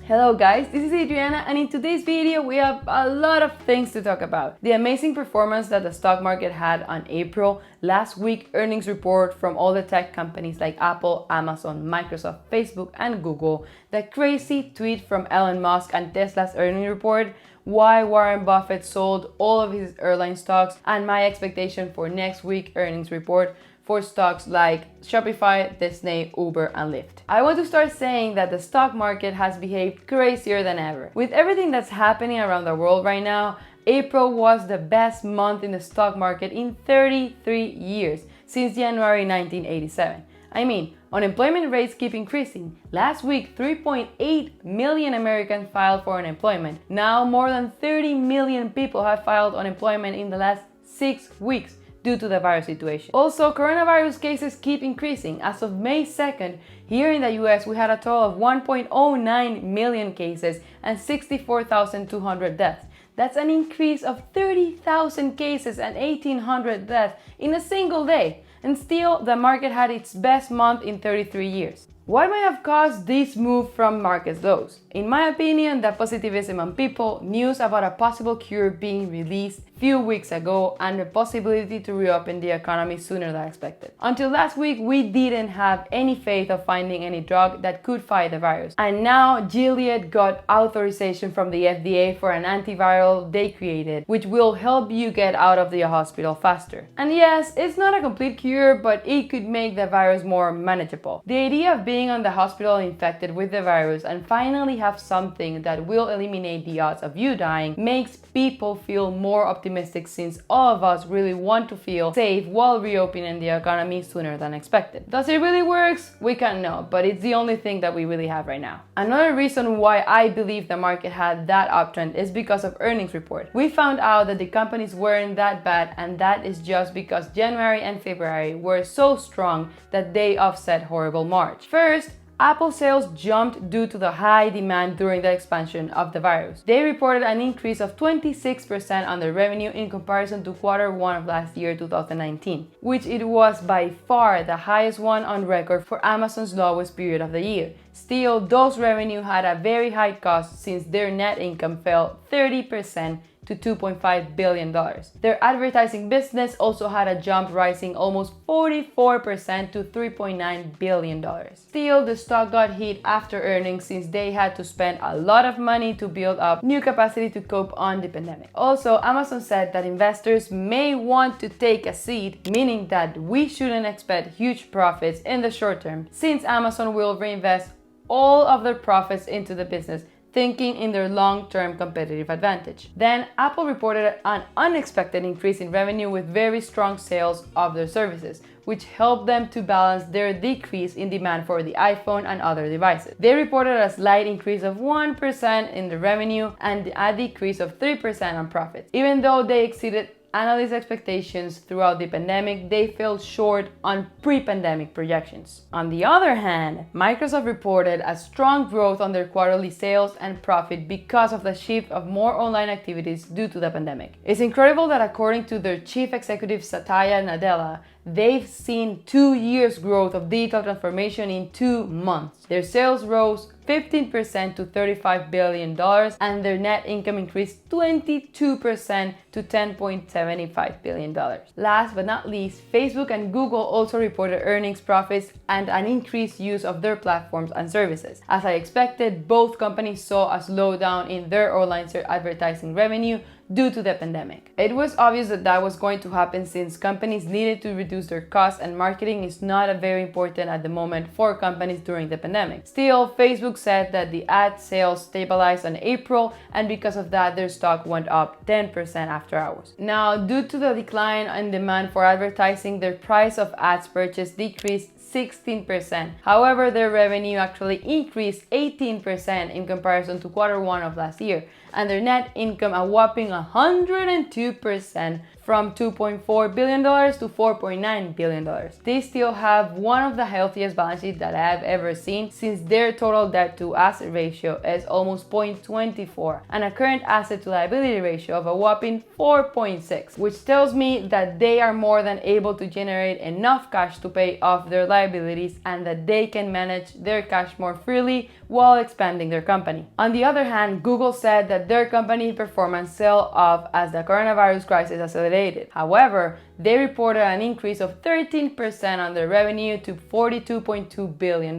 Hello guys, this is Adriana, and in today's video we have a lot of things to talk about. The amazing performance that the stock market had on April, last week earnings report from all the tech companies like Apple, Amazon, Microsoft, Facebook and Google, the crazy tweet from Elon Musk and Tesla's earnings report, why Warren Buffett sold all of his airline stocks, and my expectation for next week earnings report for stocks like Shopify, Disney, Uber, and Lyft. I want to start saying that the stock market has behaved crazier than ever. With everything that's happening around the world right now, April was the best month in the stock market in 33 years, since January 1987. I mean, unemployment rates keep increasing. Last week, 3.8 million Americans filed for unemployment. Now, more than 30 million people have filed unemployment in the last 6 weeks due to the virus situation. Also, coronavirus cases keep increasing. As of May 2nd, here in the US, we had a total of 1.09 million cases and 64,200 deaths. That's an increase of 30,000 cases and 1,800 deaths in a single day. And still, the market had its best month in 33 years. What might have caused this move from market lows? In my opinion, the positivism on people, news about a possible cure being released a few weeks ago, and the possibility to reopen the economy sooner than expected. Until last week, we didn't have any faith of finding any drug that could fight the virus. And now Gilead got authorization from the FDA for an antiviral they created, which will help you get out of the hospital faster. And yes, it's not a complete cure, but it could make the virus more manageable. The idea of being on the hospital infected with the virus and finally have something that will eliminate the odds of you dying makes people feel more optimistic, since all of us really want to feel safe while reopening the economy sooner than expected. Does it really work? We can't know, but it's the only thing that we really have right now. Another reason why I believe the market had that uptrend is because of earnings report. We found out that the companies weren't that bad, and that is just because January and February were so strong that they offset horrible March. First, Apple sales jumped due to the high demand during the expansion of the virus. They reported an increase of 26% on their revenue in comparison to Q1 of last year, 2019, which it was by far the highest one on record for Amazon's lowest period of the year. Still, those revenue had a very high cost, since their net income fell 30% to $2.5 billion. Their advertising business also had a jump, rising almost 44% to $3.9 billion. Still, the stock got hit after earnings, since they had to spend a lot of money to build up new capacity to cope on the pandemic. Also, Amazon said that investors may want to take a seat, meaning that we shouldn't expect huge profits in the short term, since Amazon will reinvest all of their profits into the business, thinking in their long-term competitive advantage. Then Apple reported an unexpected increase in revenue with very strong sales of their services, which helped them to balance their decrease in demand for the iPhone and other devices. They reported a slight increase of 1% in the revenue and a decrease of 3% on profits. Even though they exceeded analyst expectations throughout the pandemic, they fell short on pre-pandemic projections. On the other hand, Microsoft reported a strong growth on their quarterly sales and profit because of the shift of more online activities due to the pandemic. It's incredible that, according to their chief executive Satya Nadella, they've seen 2 years growth of digital transformation in 2 months. Their sales rose 15% to $35 billion, and their net income increased 22% to $10.75 billion. Last but not least, Facebook and Google also reported earnings, profits, and an increased use of their platforms and services. As I expected, both companies saw a slowdown in their online advertising revenue due to the pandemic. It was obvious that that was going to happen, since companies needed to reduce their costs and marketing is not very important at the moment for companies during the pandemic. Still, Facebook said that the ad sales stabilized in April, and because of that, their stock went up 10% after hours. Now, due to the decline in demand for advertising, their price of ads purchased decreased 16%. However, their revenue actually increased 18% in comparison to Q1 of last year, and their net income a whopping 102% from $2.4 billion to $4.9 billion. They still have one of the healthiest balance sheets that I have ever seen, since their total debt to asset ratio is almost 0.24 and a current asset to liability ratio of a whopping 4.6, which tells me that they are more than able to generate enough cash to pay off their liabilities and that they can manage their cash more freely while expanding their company. On the other hand, Google said that their company performance fell off as the coronavirus crisis accelerated. However, they reported an increase of 13% on their revenue to $42.2 billion,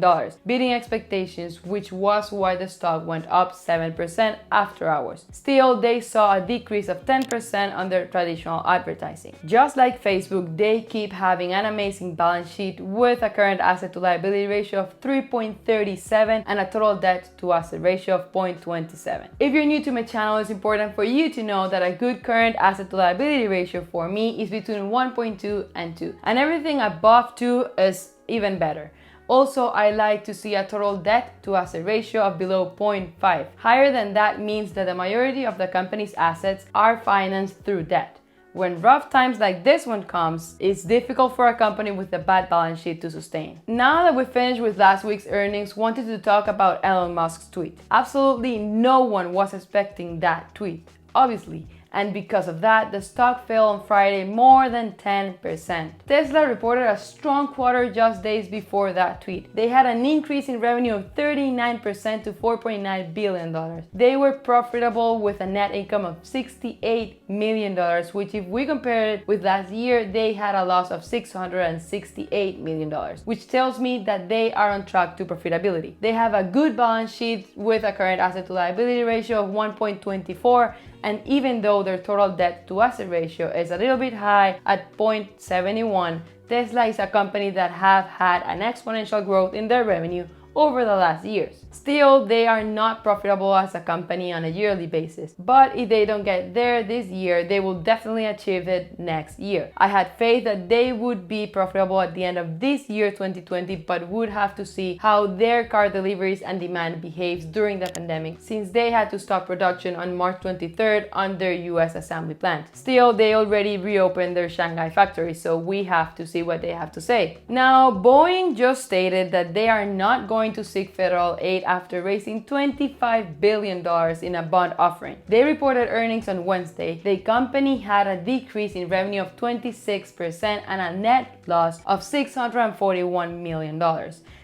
beating expectations, which was why the stock went up 7% after hours. Still, they saw a decrease of 10% on their traditional advertising. Just like Facebook, they keep having an amazing balance sheet with a current asset to liability ratio of 3.37 and a total debt to asset ratio of 0.27. If you're new to my channel, it's important for you to know that a good current asset to liability ratio for me is between 1.2 and 2, and everything above 2 is even better. Also, I like to see a total debt to asset ratio of below 0.5. Higher than that means that the majority of the company's assets are financed through debt. When rough times like this one comes, it's difficult for a company with a bad balance sheet to sustain. Now that we finished with last week's earnings, wanted to talk about Elon Musk's tweet. Absolutely no one was expecting that tweet, obviously. And because of that, the stock fell on Friday more than 10%. Tesla reported a strong quarter just days before that tweet. They had an increase in revenue of 39% to $4.9 billion. They were profitable with a net income of $68 million, which if we compare it with last year, they had a loss of $668 million, which tells me that they are on track to profitability. They have a good balance sheet with a current asset to liability ratio of 1.24, and even though their total debt to asset ratio is a little bit high at 0.71, Tesla is a company that have had an exponential growth in their revenue over the last years. Still, they are not profitable as a company on a yearly basis, but if they don't get there this year, they will definitely achieve it next year. I had faith that they would be profitable at the end of this year 2020, but would have to see how their car deliveries and demand behaves during the pandemic, since they had to stop production on March 23rd on their US assembly plant. Still, they already reopened their Shanghai factory, so we have to see what they have to say. Now, Boeing just stated that they are not going to seek federal aid after raising $25 billion in a bond offering. They reported earnings on Wednesday. The company had a decrease in revenue of 26% and a net loss of $641 million.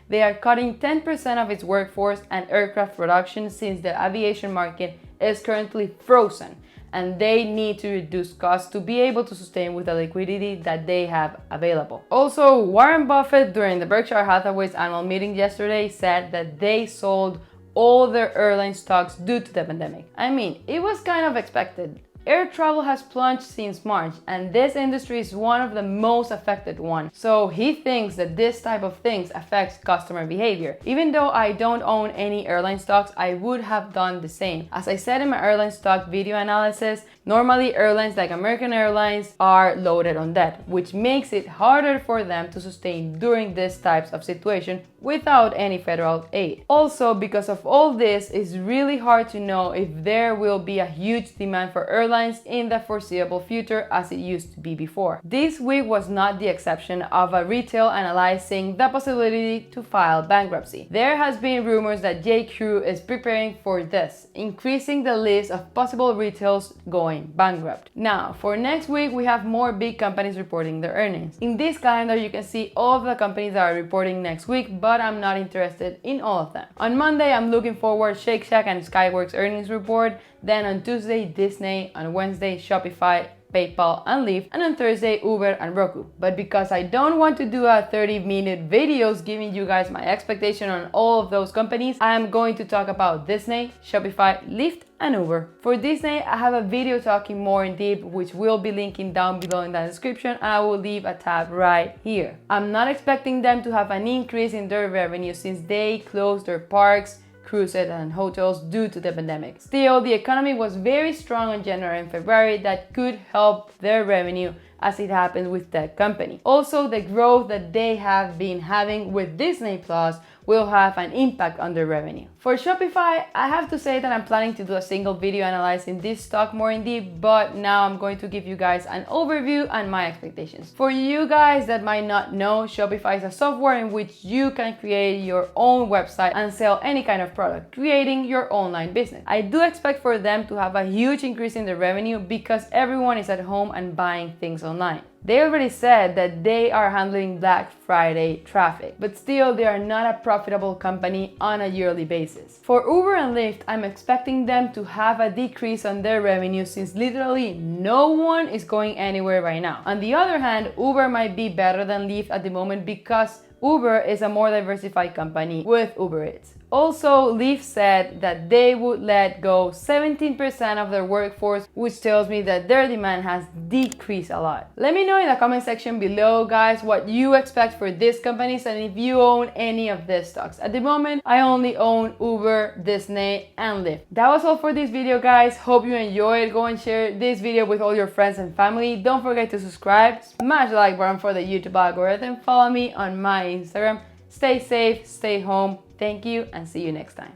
They are cutting 10% of its workforce and aircraft production since the aviation market is currently frozen, and they need to reduce costs to be able to sustain with the liquidity that they have available. Also, Warren Buffett during the Berkshire Hathaway's annual meeting yesterday said that they sold all their airline stocks due to the pandemic. I mean, it was kind of expected. Air travel has plunged since March, and this industry is one of the most affected ones. So he thinks that this type of things affects customer behavior. Even though I don't own any airline stocks, I would have done the same. As I said in my airline stock video analysis, normally airlines like American Airlines are loaded on debt, which makes it harder for them to sustain during these types of situation without any federal aid. Also, because of all this, it's really hard to know if there will be a huge demand for airlines in the foreseeable future as it used to be before. This week was not the exception of a retail analyzing the possibility to file bankruptcy. There has been rumors that J.Crew is preparing for this, increasing the list of possible retails going bankrupt. Now, for next week, we have more big companies reporting their earnings. In this calendar, you can see all of the companies that are reporting next week, but I'm not interested in all of them. On Monday, I'm looking forward Shake Shack and Skyworks earnings report. Then on Tuesday, Disney. On Wednesday, Shopify, PayPal, and Lyft, and on Thursday, Uber and Roku. But because I don't want to do a 30-minute videos giving you guys my expectation on all of those companies, I am going to talk about Disney, Shopify, Lyft, and Uber. For Disney, I have a video talking more in depth, which will be linking down below in the description, and I will leave a tab right here. I'm not expecting them to have an increase in their revenue since they closed their parks, cruises, and hotels due to the pandemic. Still, the economy was very strong in January and February that could help their revenue as it happens with that company. Also, the growth that they have been having with Disney Plus will have an impact on their revenue. For Shopify, I have to say that I'm planning to do a single video analyzing this stock more in depth, but now I'm going to give you guys an overview and my expectations. For you guys that might not know, Shopify is a software in which you can create your own website and sell any kind of product, creating your online business. I do expect for them to have a huge increase in the revenue because everyone is at home and buying things online. online. They already said that they are handling Black Friday traffic, but still they are not a profitable company on a yearly basis. For Uber and Lyft, I'm expecting them to have a decrease on their revenue since literally no one is going anywhere right now. On the other hand, Uber might be better than Lyft at the moment because Uber is a more diversified company with Uber Eats. Also, Lyft said that they would let go 17% of their workforce, which tells me that their demand has decreased a lot. Let me know in the comment section below, guys, what you expect for these companies and if you own any of these stocks. At the moment, I only own Uber, Disney, and Lyft. That was all for this video, guys. Hope you enjoyed. Go and share this video with all your friends and family. Don't forget to subscribe, smash the like button for the YouTube algorithm, follow me on my Instagram. Stay safe, stay home. Thank you, and see you next time.